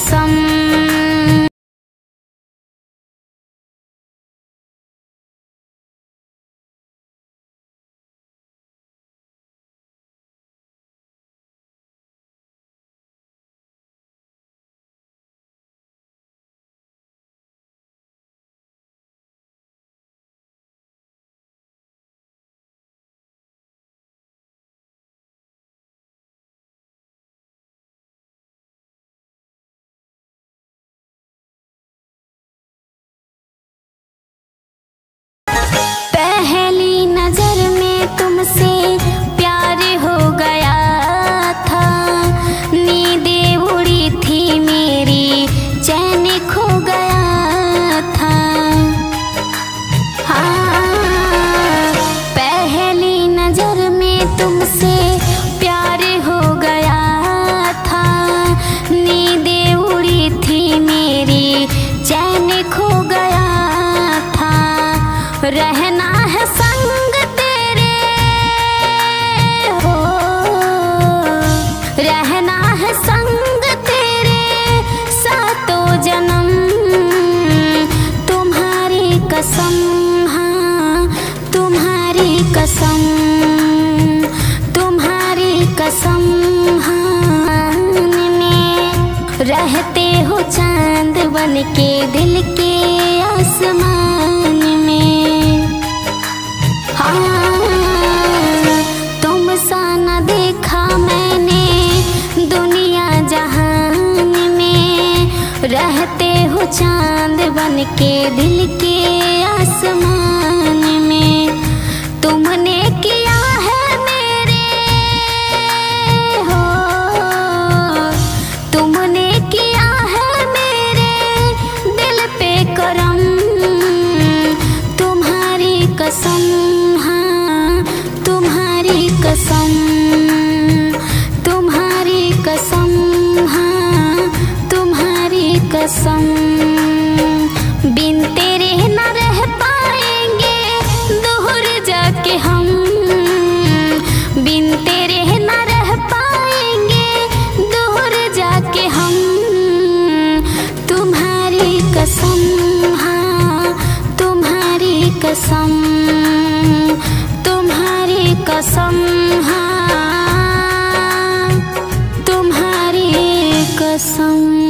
कसम। पहली नजर में तुमसे प्यार हो गया था, नींदें उड़ी थी मेरी, चैन खो गया था। हाँ, पहली नजर में तुमसे प्यार हो गया था, नींदें उड़ी थी मेरी, चैन खो गया था। रहना है संग तेरे हो, रहना है संग तेरे सातों जन्म, तुम्हारी कसम। हाँ, तुम्हारी कसम, तुम्हारी कसम। हाँ, रहते हो चांद बन के दिल के आसमान में। हाँ, तुम सा न देखा मैंने दुनिया जहान में, रहते हो चांद बन के दिल के आसमान में। तुमने किया है मेरे हो, तुमने किया है मेरे दिल पे करम, तुम्हारी कसम। हाँ, तुम्हारी कसम, तुम्हारी कसम। हाँ, तुम्हारी कसम। बिन तेरे न रह पाएंगे दूर जाके हम, बिन तेरे न रह पाएंगे दूर जाके हम, तुम्हारी कसम। हाँ, तुम्हारी कसम, तुम्हारी कसम। हाँ, तुम्हारी कसम।